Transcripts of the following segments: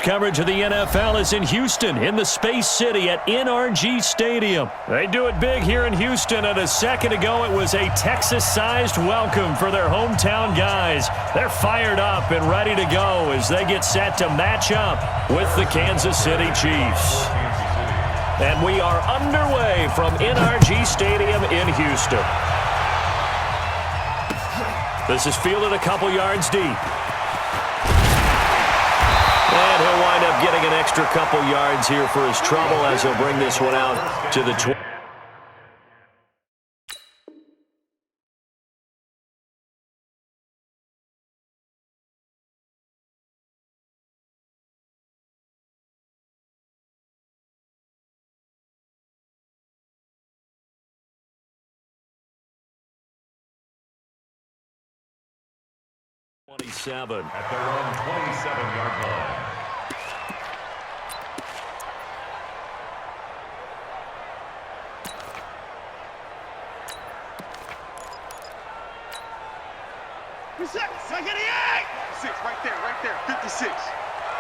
coverage of the NFL is in Houston, in the Space City at NRG Stadium. They do it big here in Houston, and a second ago it was a Texas-sized welcome for their hometown guys. They're fired up and ready to go as they get set to match up with the Kansas City Chiefs. And we are underway from NRG Stadium in Houston. This is fielded a couple yards deep. And he'll wind up getting an extra couple yards here for his trouble as he'll bring this one out to the 20. At their own 27-yard line. Second and 8! 6, right there, 56.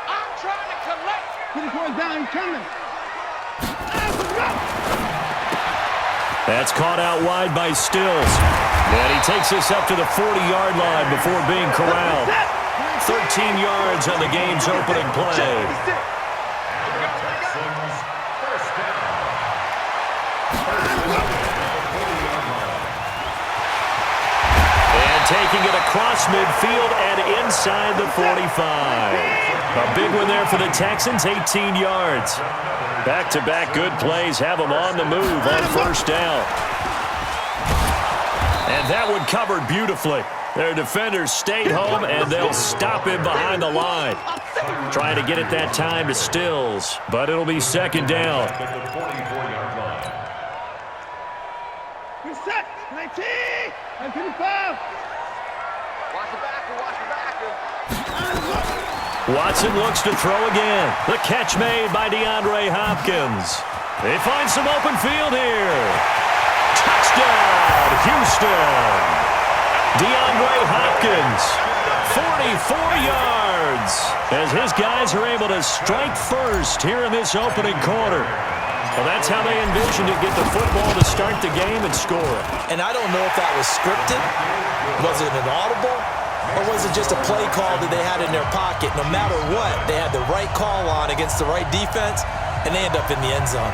I'm trying to collect. Put it going down, coming. That's caught out wide by Stills. And he takes this up to the 40-yard line before being corralled. 13 yards on the game's opening play. Taking it across midfield and inside the 45. A big one there for the Texans, 18 yards. Back-to-back good plays have them on the move on first down. And that one covered beautifully. Their defenders stayed home, and they'll stop him behind the line. Trying to get it that time to Stills, but it'll be second down. We're set. 19. 25. Watson looks to throw again. The catch made by DeAndre Hopkins. They find some open field here. Touchdown, Houston. DeAndre Hopkins, 44 yards, as his guys are able to strike first here in this opening quarter. Well, that's how they envisioned it, get the football to start the game and score. And I don't know if that was scripted. Was it an audible? Or was it just a play call that they had in their pocket? No matter what, they had the right call on against the right defense, and they end up in the end zone.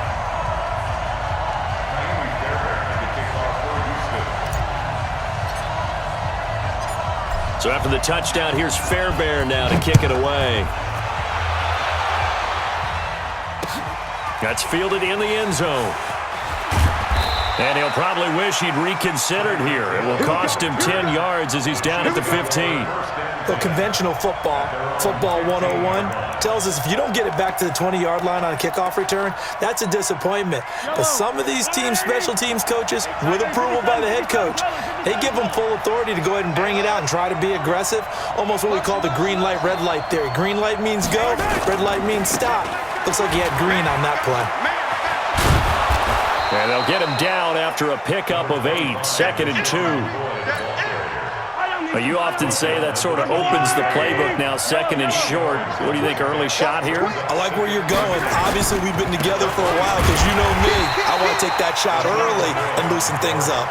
So after the touchdown, here's Fairbairn now to kick it away. That's fielded in the end zone. And he'll probably wish he'd reconsidered here. It will cost him 10 yards as he's down at the 15. The conventional football 101, tells us if you don't get it back to the 20-yard line on a kickoff return, that's a disappointment. But some of these teams, special teams coaches, with approval by the head coach, they give them full authority to go ahead and bring it out and try to be aggressive. Almost what we call the green light, red light theory. Green light means go, red light means stop. Looks like he had green on that play. And they'll get him down after a pickup of 8, 2nd and 2. But you often say that sort of opens the playbook now, 2nd and short. What do you think, early shot here? I like where you're going. Obviously, we've been together for a while because you know me. I want to take that shot early and loosen things up.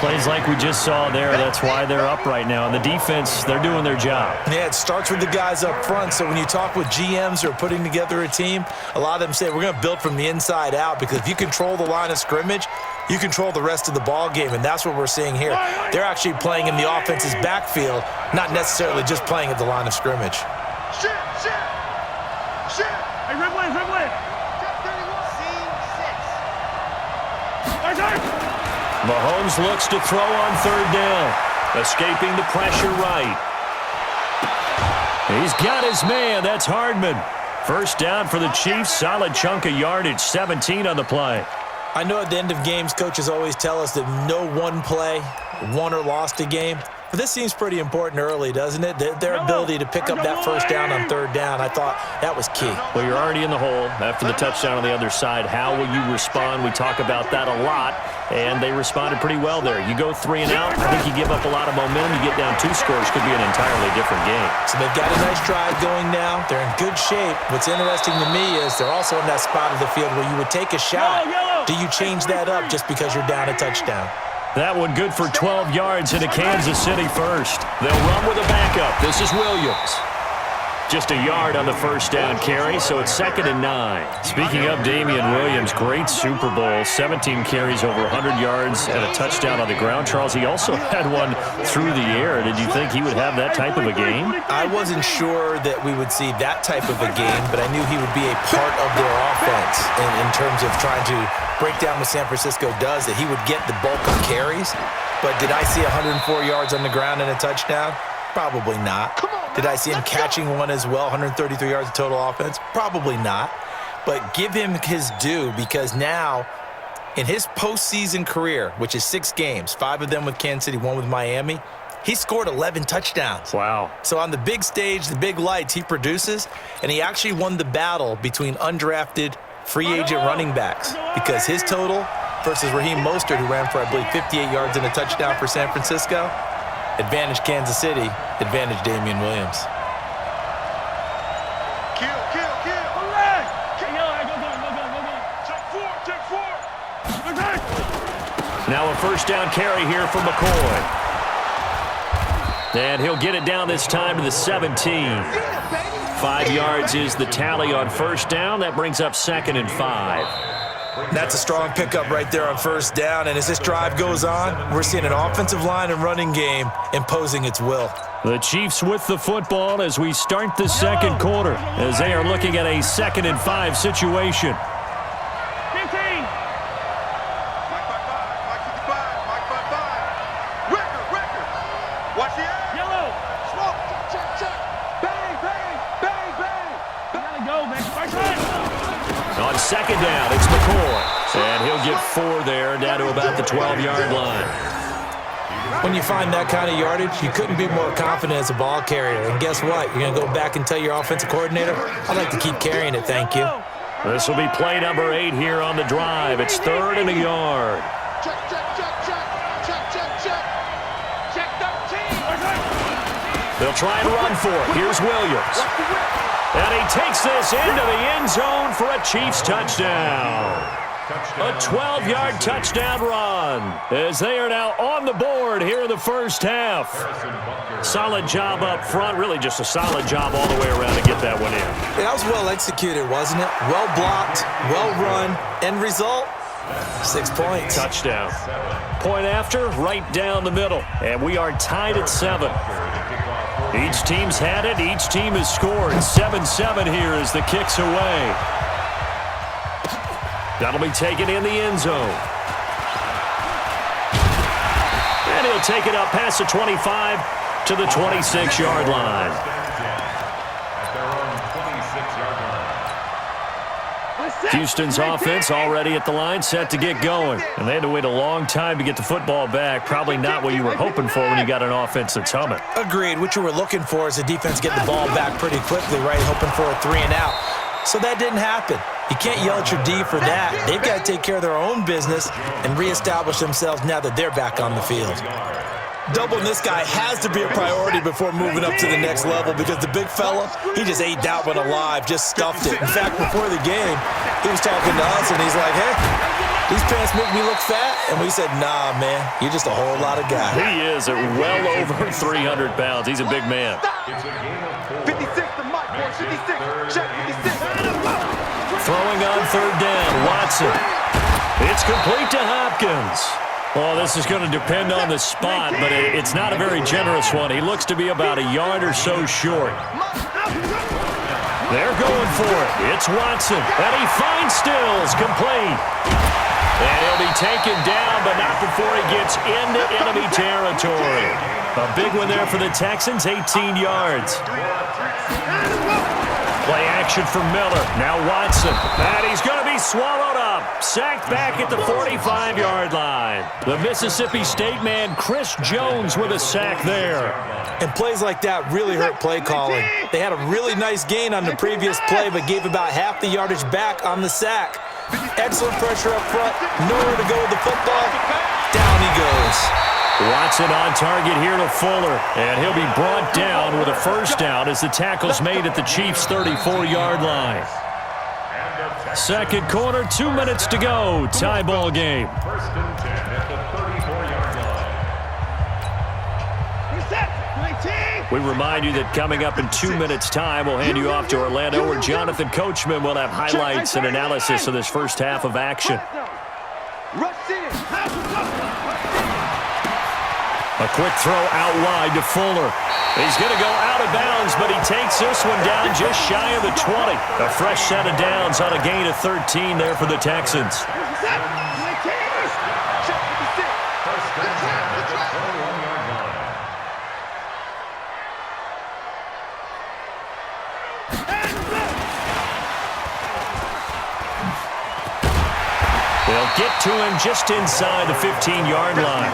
Plays like we just saw there, that's why they're up right now. And the defense, they're doing their job. Yeah, it starts with the guys up front. So when you talk with GMs who are putting together a team, a lot of them say we're going to build from the inside out because if you control the line of scrimmage, you control the rest of the ball game, and that's what we're seeing here. They're actually playing in the offense's backfield, not necessarily just playing at the line of scrimmage. Shit! Hey, red line! Mahomes looks to throw on third down. Escaping the pressure right. He's got his man. That's Hardman. First down for the Chiefs. Solid chunk of yardage. 17 on the play. I know at the end of games, coaches always tell us that no one play won or lost a game. But this seems pretty important early, doesn't it? Their ability to pick up that first down on third down, I thought that was key. Well, you're already in the hole after the touchdown on the other side. How will you respond? We talk about that a lot, and they responded pretty well there. You go 3 and out, I think you give up a lot of momentum. You get down 2 scores, could be an entirely different game. So they've got a nice drive going now. They're in good shape. What's interesting to me is they're also in that spot of the field where you would take a shot. Do you change that up just because you're down a touchdown? That one good for 12 yards into Kansas City first. They'll run with a backup. This is Williams. Just a yard on the first down carry, so it's 2nd and 9. Speaking of Damian Williams, great Super Bowl. 17 carries, over 100 yards, and a touchdown on the ground. Charles, he also had one through the air. Did you think he would have that type of a game? I wasn't sure that we would see that type of a game, but I knew he would be a part of their offense in terms of trying to break down what San Francisco does, that he would get the bulk of carries. But did I see 104 yards on the ground and a touchdown? Probably not. Did I see him catching one as well, 133 yards of total offense? Probably not. But give him his due, because now in his postseason career, which is 6 games, 5 of them with Kansas City, 1 with Miami, he scored 11 touchdowns. Wow. So on the big stage, the big lights, he produces, and he actually won the battle between undrafted free agent running backs, because his total versus Raheem Mostert, who ran for, I believe, 58 yards and a touchdown for San Francisco, advantage Kansas City, advantage Damian Williams. Kill. Now a first down carry here from McCoy. And he'll get it down this time to the 17. 5 yards is the tally on first down. That brings up 2nd and 5. That's a strong pickup right there on first down, and as this drive goes on, we're seeing an offensive line and running game imposing its will. The Chiefs with the football as we start the second quarter, as they are looking at a 2nd and 5 situation. 15. Mike 55. Record. Watch the air. Yellow. Smoke. Check. Bang. Gotta go, man. On 2nd down, it's McCoy. And he'll get 4 there, down to about the 12-yard line. When you find that kind of yardage, you couldn't be more confident as a ball carrier. And guess what? You're going to go back and tell your offensive coordinator, I'd like to keep carrying it, thank you. This will be play number 8 here on the drive. It's 3rd and a yard. Check 13. They'll try and run for it. Here's Williams. And he takes this into the end zone for a Chiefs touchdown. A 12-yard touchdown run as they are now on the board here in the first half. Solid job up front. Really just a solid job all the way around to get that one in. Yeah, that was well executed, wasn't it? Well blocked, well run. End result, 6 points. Touchdown. Point after, right down the middle. And we are tied at 7. Each team's had it. Each team has scored. 7-7 here as the kick's away. That'll be taken in the end zone. And he'll take it up past the 25 to the 26-yard line. Houston's offense already at the line, set to get going. And they had to wait a long time to get the football back. Probably not what you were hoping for when you got an offense that's humming. Agreed. What you were looking for is the defense get the ball back pretty quickly, right? Hoping for a 3 and out. So that didn't happen. You can't yell at your D for that. They've got to take care of their own business and reestablish themselves now that they're back on the field. Doubling this guy has to be a priority before moving up to the next level, because the big fella, he just ate that one alive, just stuffed it. In fact, before the game, he was talking to us, and he's like, hey, these pants make me look fat. And we said, nah, man, you're just a whole lot of guy. He is at well over 300 pounds. He's a big man. 56 to Mike, boy. 56. Check 56. Throwing on third down, Watson. It's complete to Hopkins. Well, this is going to depend on the spot, but it's not a very generous one. He looks to be about a yard or so short. They're going for it. It's Watson, and he finds Stills, complete. And he'll be taken down, but not before he gets into enemy territory. A big one there for the Texans, 18 yards. Play action for Miller. Now Watson. And he's going to be swallowed up. sacked back at the 45-yard line. The Mississippi State man, Chris Jones, with a sack there. And plays like that really hurt play calling. They had a really nice gain on the previous play, but gave about half the yardage back on the sack. Excellent pressure up front. Nowhere to go with the football. Down he goes. Watson on target here to Fuller, and he'll be brought down with a first down as the tackle's made at the Chiefs' 34-yard line. Second quarter, 2 minutes to go. Tie ball game. First and 10 at the 34-yard line. We remind you that coming up in 2 minutes' time, we'll hand you off to Orlando, where Jonathan Coachman will have highlights and analysis of this first half of action. A quick throw out wide to Fuller. He's going to go out of bounds, but he takes this one down just shy of the 20. A fresh set of downs on a gain of 13 there for the Texans. They'll get to him just inside the 15-yard line.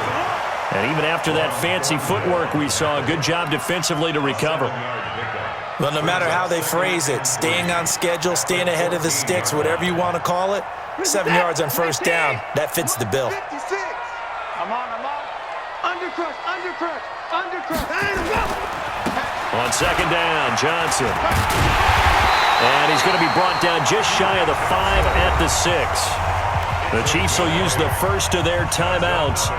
And even after that fancy footwork we saw, a good job defensively to recover. Well, no matter how they phrase it, staying on schedule, staying ahead of the sticks, whatever you want to call it, 7 yards on first down, that fits the bill. I'm on. Undercrush. On second down, Johnson. And he's going to be brought down just shy of the 5 at the 6. The Chiefs will use the first of their timeouts.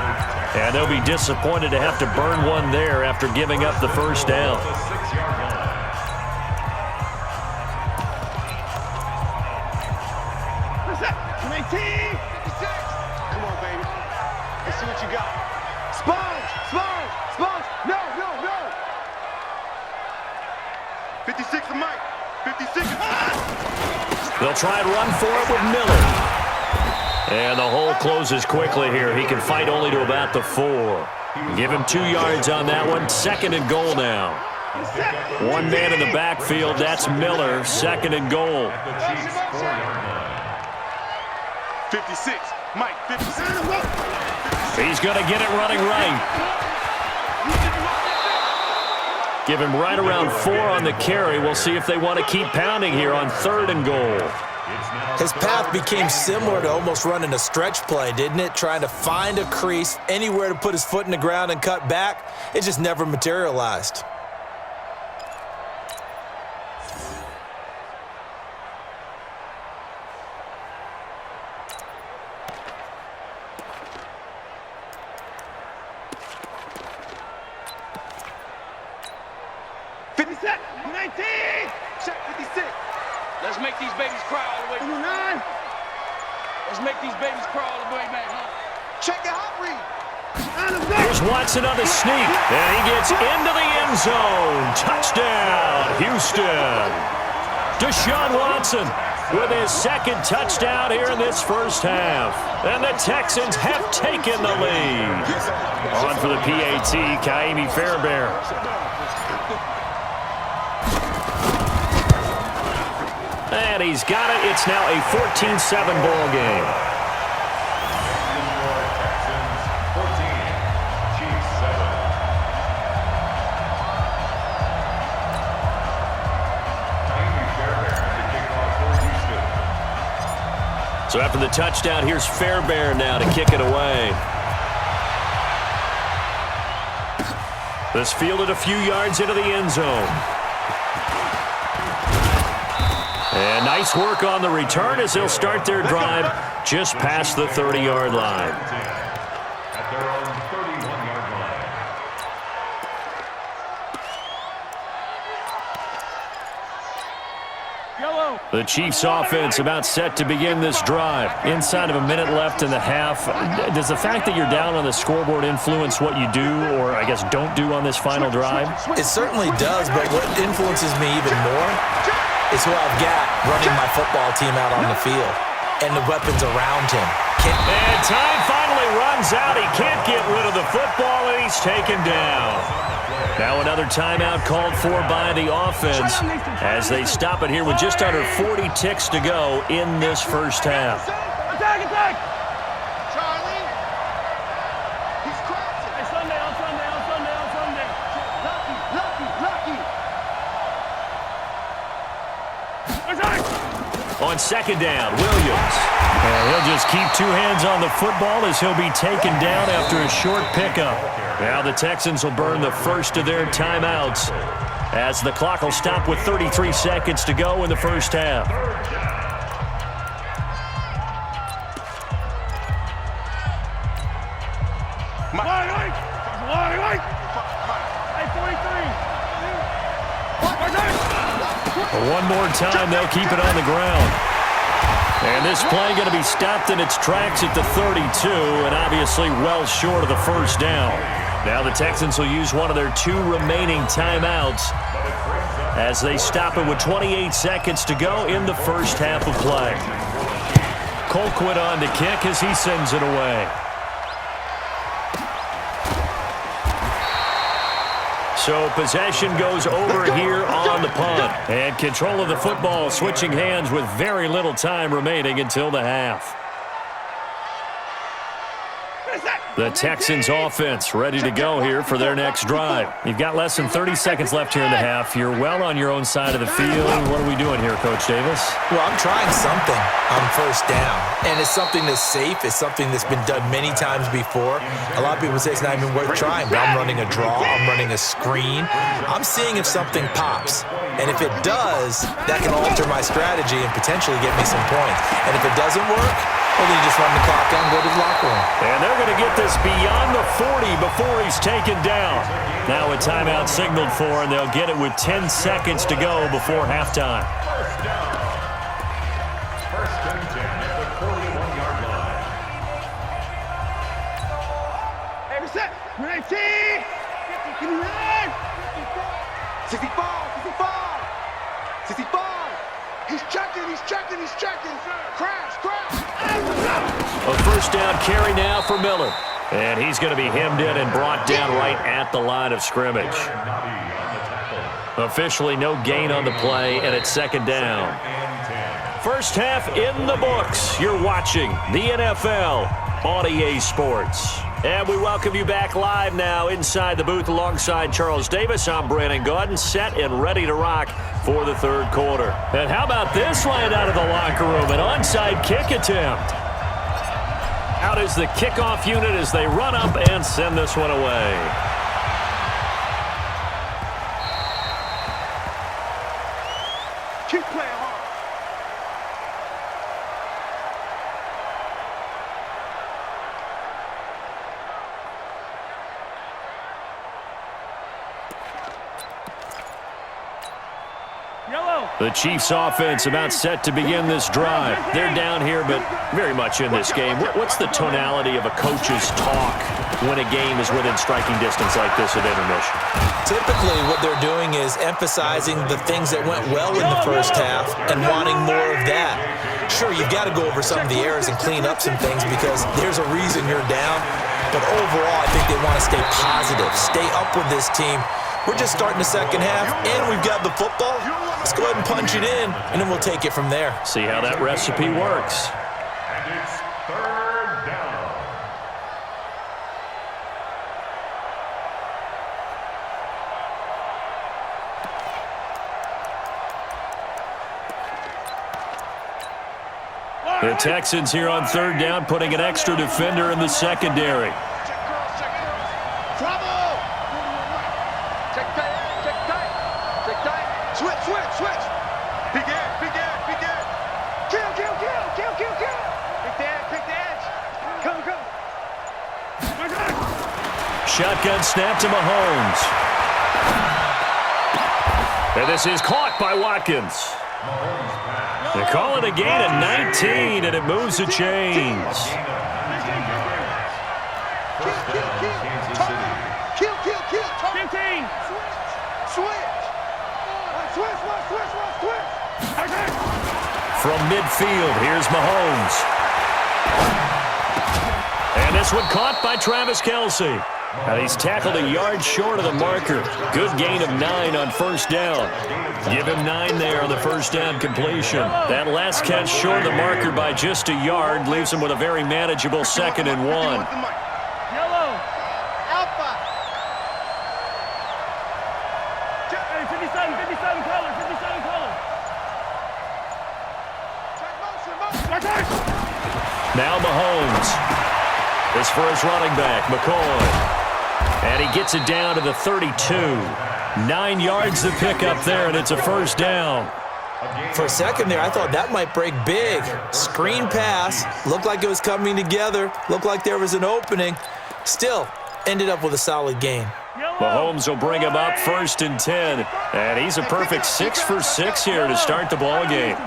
And they'll be disappointed to have to burn one there after giving up the first down. Come on, baby. Let's see what you got. Sponge. No. 56 to Mike. 56. They'll try and run for it with Miller. And the hole closes quickly here. He can fight only to about the 4. Give him 2 yards on that one. Second and goal now. One man in the backfield. That's Miller. Second and goal. 56. Mike, 56. He's going to get it running right. Give him right around 4 on the carry. We'll see if they want to keep pounding here on third and goal. His path became similar to almost running a stretch play, didn't it? Trying to find a crease, anywhere to put his foot in the ground and cut back. It just never materialized. Let's make these babies cry all the way. 9. Let's make these babies cry all the way back, huh? Check the hot read. Here's Watson on the sneak, and he gets into the end zone. Touchdown, Houston. Deshaun Watson with his second touchdown here in this first half. And the Texans have taken the lead. On for the PAT, Kaimi Fairbairn. And he's got it. It's now a 14-7 ball game. Texans 14, Chiefs 7. Kaimi Fairbairn to kick off for Houston. So after the touchdown, here's Fairbairn now to kick it away. This fielded a few yards into the end zone. And nice work on the return as they'll start their drive just past the 30-yard line. At their own 31-yard line. The Chiefs offense about set to begin this drive. Inside of a minute left in the half. Does the fact that you're down on the scoreboard influence what you do, or I guess don't do on this final drive? It certainly does, but what influences me even more is who I've got running my football team out on the field and the weapons around him. And time finally runs out. He can't get rid of the football, and he's taken down. Now another timeout called for by the offense as they stop it here with just under 40 ticks to go in this first half. Charlie. He's crossing. Hey, Sunday. Lucky. On second down, Williams. And he'll just keep two hands on the football as he'll be taken down after a short pickup. Now the Texans will burn the first of their timeouts as the clock will stop with 33 seconds to go in the first half. One more time, they'll keep it on the ground. And this play going to be stopped in its tracks at the 32, and obviously well short of the first down. Now the Texans will use one of their two remaining timeouts as they stop it with 28 seconds to go in the first half of play. Colquitt on to kick as he sends it away. So possession goes over here on the punt. And control of the football switching hands with very little time remaining until the half. The Texans offense ready to go here for their next drive. You've got less than 30 seconds left here in the half. You're well on your own side of the field. What are we doing here, Coach Davis? Well, I'm trying something on first down, and it's something that's safe. It's something that's been done many times before. A lot of people say it's not even worth trying, but I'm running a draw. I'm running a screen. I'm seeing if something pops, and if it does, that can alter my strategy and potentially get me some points. And if it doesn't work, well, then you just run the clock down and go to the locker room. And they're going to get this beyond the 40 before he's taken down. Now a timeout signaled for, and they'll get it with 10 seconds to go before halftime. First and 10 at the 41-yard line. Hey, reset. 65. He's checking. Crash. A first down carry now for Miller. And he's going to be hemmed in and brought down right at the line of scrimmage. Officially no gain on the play, and it's second down. First half in the books. You're watching the NFL on EA Sports. And we welcome you back live now inside the booth alongside Charles Davis. I'm Brandon Gaudin, set and ready to rock for the third quarter. And how about this line out of the locker room? An onside kick attempt. Out is the kickoff unit as they run up and send this one away. Keep playing hard. The Chiefs offense about set to begin this drive. They're down here, but very much in this game. What's the tonality of a coach's talk when a game is within striking distance like this at intermission? Typically, what they're doing is emphasizing the things that went well in the first half and wanting more of that. Sure, you've got to go over some of the errors and clean up some things because there's a reason you're down. But overall, I think they want to stay positive, stay up with this team. We're just starting the second half, and we've got the football. Let's go ahead and punch it in, and then we'll take it from there. See how that recipe works. And it's third down. The Texans here on third down, putting an extra defender in the secondary. Trouble! Check tight. Switch. Big edge. Kill. Pick the edge. Come. Shotgun snap to Mahomes. And this is caught by Watkins. They call it a gain of 19, and it moves the chains. Kill. 15. Switch. From midfield, here's Mahomes. And this one caught by Travis Kelce. And he's tackled a yard short of the marker. Good gain of 9 on first down. Give him 9 there on the first down completion. That last catch short of the marker by just a yard leaves him with a very manageable 2nd and 1. Yellow. Alpha. 57 color, 57 color. Now Mahomes. This for his running back, McCoy. And he gets it down to the 32. 9 yards to pick up there, and it's a first down. For a second there, I thought that might break big. Screen pass. Looked like it was coming together. Looked like there was an opening. Still, ended up with a solid gain. Mahomes will bring him up 1st and 10. And he's a perfect 6 for 6 here to start the ball game.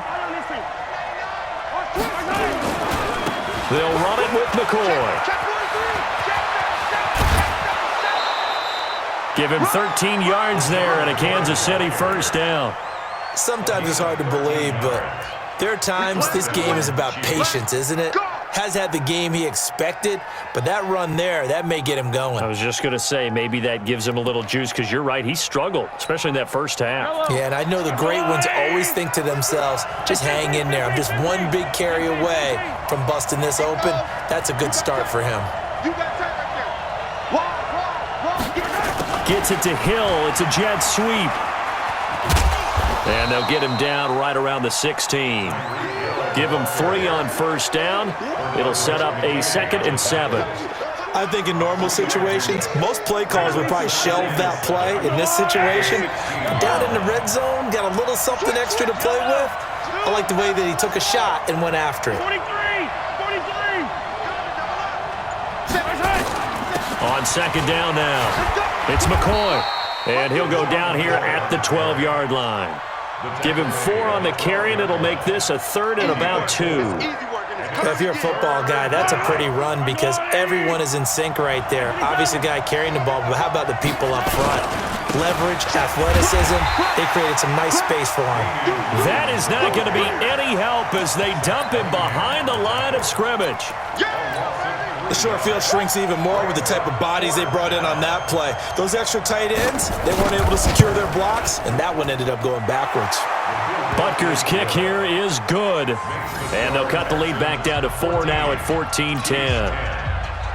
They'll run it with McCoy. Give him 13 yards there and a Kansas City first down. Sometimes it's hard to believe, but there are times this game is about patience, isn't it? Has had the game he expected, but that run there, that may get him going. I was just going to say, maybe that gives him a little juice because you're right, he struggled, especially in that first half. Yeah, and I know the great ones always think to themselves, just hang in there. I'm just one big carry away from busting this open. That's a good start for him. Gets it to Hill. It's a jet sweep. And they'll get him down right around the 16. Give him 3 on first down. It'll set up a 2nd and 7. I think in normal situations, most play callers would probably shelve that play. In this situation, down in the red zone, got a little something extra to play with. I like the way that he took a shot and went after it. 43. On 2nd down now. It's McCoy, and he'll go down here at the 12-yard line. Give him 4 on the carry, and it'll make this a 3rd and about 2. If you're a football guy, that's a pretty run because everyone is in sync right there. Obviously, the guy carrying the ball, but how about the people up front? Leverage, athleticism, they created some nice space for him. That is not going to be any help as they dump him behind the line of scrimmage. The short field shrinks even more with the type of bodies they brought in on that play. Those extra tight ends, they weren't able to secure their blocks, and that one ended up going backwards. Butker's kick here is good. And they'll cut the lead back down to 4 now at 14-10.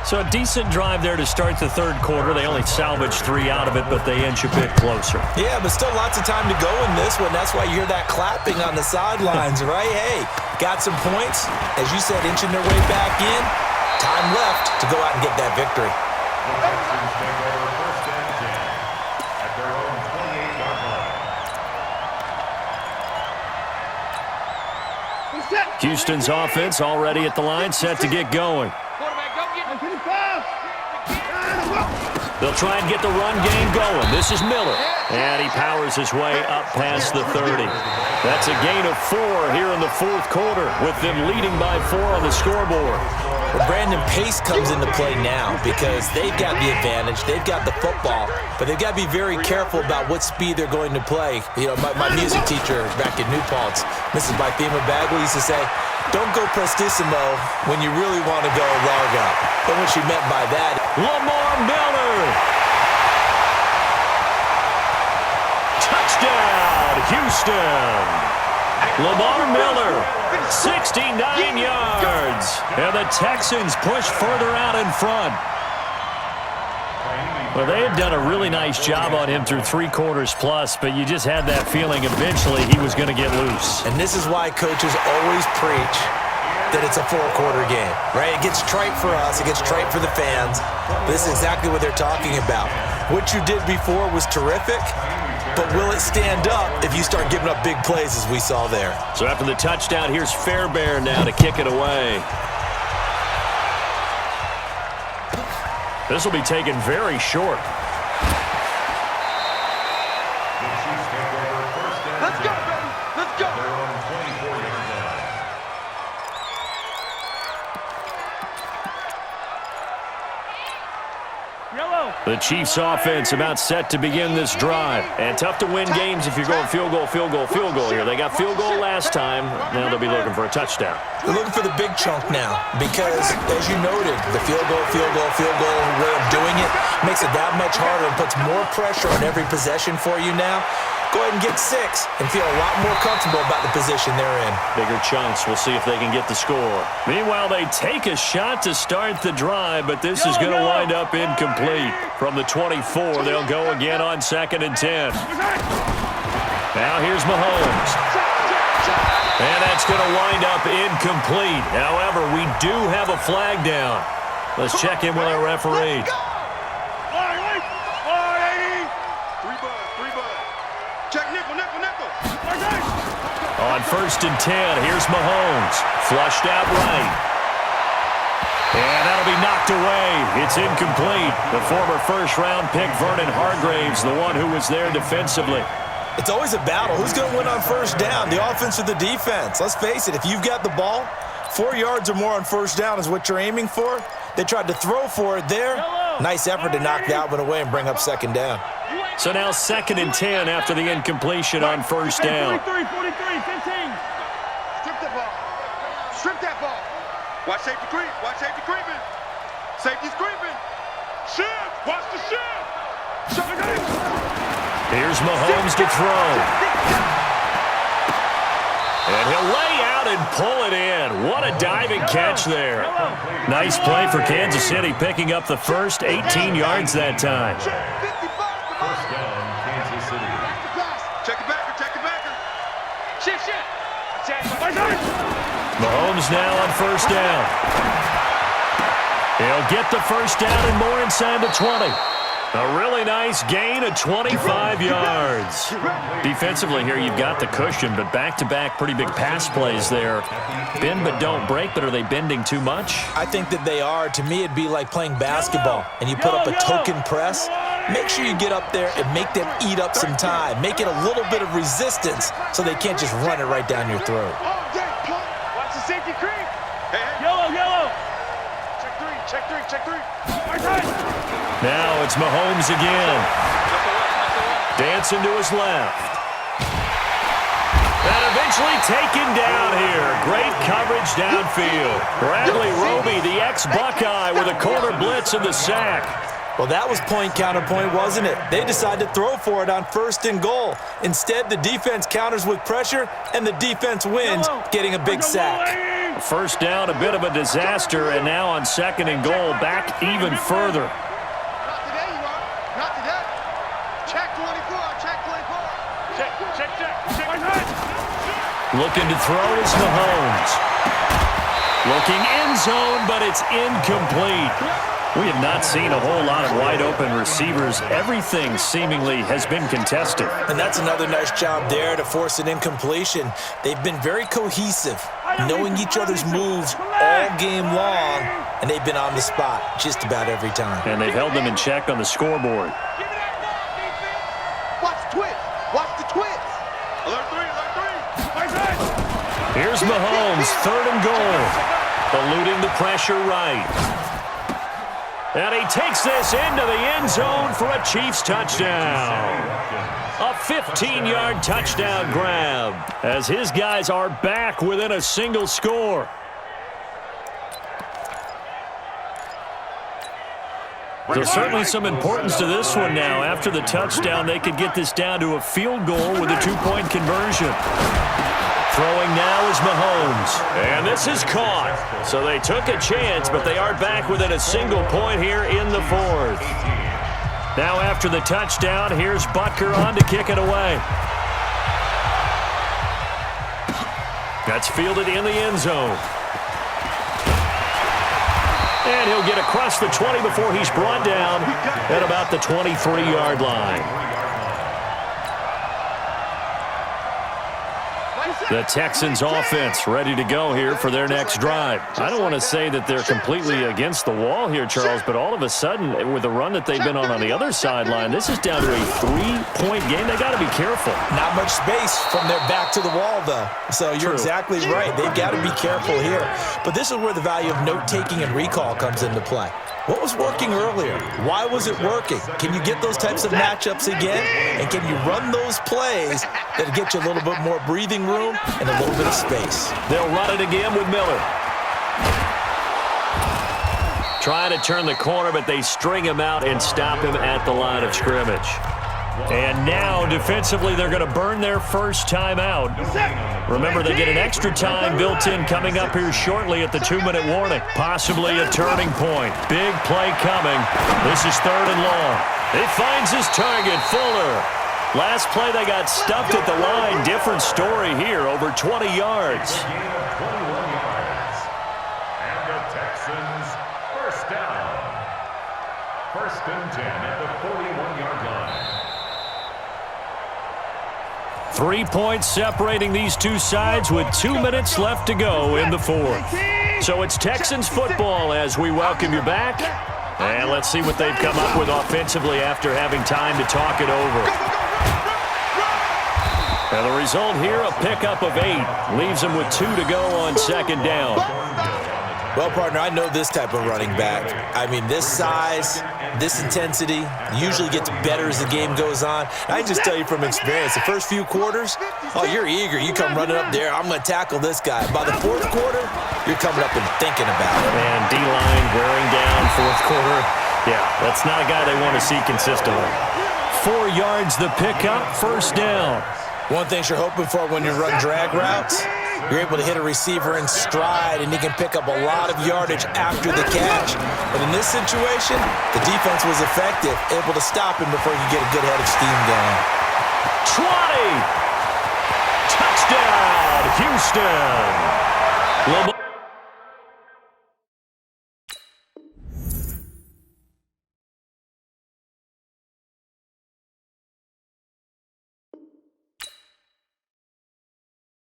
So a decent drive there to start the 3rd quarter. They only salvaged 3 out of it, but they inch a bit closer. Yeah, but still lots of time to go in this one. That's why you hear that clapping on the sidelines, right? Hey, got some points. As you said, inching their way back in. Time left to go out and get that victory. Houston's offense already at the line, set to get going. They'll try and get the run game going. This is Miller. And he powers his way up past the 30. That's a gain of 4 here in the 4th quarter, with them leading by 4 on the scoreboard. Well, Brandon, pace comes into play now because they've got the advantage. They've got the football, but they've got to be very careful about what speed they're going to play. You know, my music teacher back in New Paltz, Mrs. Bythema Bagley, used to say, don't go prestissimo when you really want to go largo. And what she meant by that, Lamar Miller. Touchdown, Houston. Lamar Miller, 69 yards. And the Texans push further out in front. Well, they had done a really nice job on him through 3 quarters plus, but you just had that feeling eventually he was going to get loose. and this is why coaches always preach that it's a 4-quarter game, right? It gets trite for us. It gets trite for the fans. This is exactly what they're talking about. What you did before was terrific, but will it stand up if you start giving up big plays as we saw there? So after the touchdown, here's Fairbairn now to kick it away. This will be taken very short. Let's go, baby. Let's go. The Chiefs offense about set to begin this drive. And tough to win games if you're going field goal, field goal, field goal here. They got field goal last time. Now they'll be looking for a touchdown. They're looking for the big chunk now because, as you noted, the field goal way of doing it makes it that much harder and puts more pressure on every possession for you now. Go ahead and get 6 and feel a lot more comfortable about the position they're in. Bigger chunks. We'll see if they can get the score. Meanwhile, they take a shot to start the drive, but this is going to wind up incomplete. From the 24, they'll go again on 2nd and 10. Now here's Mahomes. And that's going to wind up incomplete. However, we do have a flag down. Let's check in with our referee. On 1st and 10, here's Mahomes. Flushed out right. And that'll be knocked away. It's incomplete. The former first-round pick, Vernon Hargreaves, the one who was there defensively. It's always a battle. Who's going to win on 1st down, the offense or the defense? Let's face it, if you've got the ball, 4 yards or more on 1st down is what you're aiming for. They tried to throw for it there. Nice effort to knock that one away and bring up 2nd down. So now 2nd and 10 after the incompletion on 1st down. 43, 15. Strip that ball. Strip that ball. Watch safety creep. Watch safety creeping. Safety's creeping. Shift. Watch the shift. Here's Mahomes to throw. And he'll lay out and pull it in. What a diving catch there. Nice play for Kansas City, picking up the first 18 yards that time. First down, Kansas City. Check it backer. Shift. Mahomes now on 1st down. He'll get the 1st down and more inside the 20. A really nice gain of 25 yards. Defensively here, you've got the cushion, but back-to-back pretty big pass plays there. Bend but don't break, but are they bending too much? I think that they are. To me, it'd be like playing basketball, and you put up a token press. Make sure you get up there and make them eat up some time. Make it a little bit of resistance so they can't just run it right down your throat. Watch the safety creep. Yellow. Check three. Now it's Mahomes again. Dancing to his left. And eventually taken down here. Great coverage downfield. Bradley Roby, the ex-Buckeye, with a corner blitz in the sack. Well, that was point counterpoint, wasn't it? They decided to throw for it on 1st and goal. Instead, the defense counters with pressure, and the defense wins, getting a big sack. 1st down, a bit of a disaster, and now on 2nd and goal, back even further. Not today, you are. Not today. Check 24. Check. Looking to throw is Mahomes. Looking end zone, but it's incomplete. We have not seen a whole lot of wide-open receivers. Everything seemingly has been contested. And that's another nice job there to force an incompletion. They've been very cohesive, knowing each other's moves all game long, and they've been on the spot just about every time. And they've held them in check on the scoreboard. Watch the twits. Alert three. Here's Mahomes, 3rd and goal. Eluding the pressure right. And he takes this into the end zone for a Chiefs touchdown. A 15-yard touchdown grab as his guys are back within a single score. There's certainly some importance to this one now. After the touchdown, they could get this down to a field goal with a 2-point conversion. Throwing now is Mahomes. And this is caught. So they took a chance, but they are back within a single point here in the 4th. Now after the touchdown, here's Butker on to kick it away. That's fielded in the end zone. And he'll get across the 20 before he's brought down at about the 23-yard line. The Texans offense ready to go here for their next drive. I don't want to say that they're completely against the wall here, Charles, but all of a sudden, with the run that they've been on the other sideline, this is down to a 3-point game. They got to be careful. Not much space from their back to the wall, though. So you're exactly right. They've got to be careful here. But this is where the value of note-taking and recall comes into play. What was working earlier? Why was it working? Can you get those types of matchups again? And can you run those plays that'll get you a little bit more breathing room and a little bit of space? They'll run it again with Miller. Trying to turn the corner, but they string him out and stop him at the line of scrimmage. And now, defensively, they're going to burn their first time out. Remember, they get an extra time built in coming up here shortly at the 2-minute warning. Possibly a turning point. Big play coming. This is 3rd and long. He finds his target, Fuller. Last play, they got stuffed at the line. Different story here, over 20 yards. And the Texans, first down. 1st and 10 at the 41-yard line. 3 points separating these two sides with 2 minutes left to go in the 4th. So it's Texans football as we welcome you back. And let's see what they've come up with offensively after having time to talk it over. And the result here, a pickup of 8. Leaves them with 2 to go on 2nd down. Well, partner, I know this type of running back. I mean, this size, this intensity usually gets better as the game goes on. I can just tell you from experience, the first few quarters, oh, you're eager. You come running up there, I'm going to tackle this guy. By the 4th quarter, you're coming up and thinking about it. And D-line wearing down 4th quarter. Yeah, that's not a guy they want to see consistently. 4 yards the pickup, 1st down. One thing you're hoping for when you run drag routes, you're able to hit a receiver in stride, and he can pick up a lot of yardage after the catch. But in this situation, the defense was effective, able to stop him before he could get a good head of steam going. 20! Touchdown, Houston!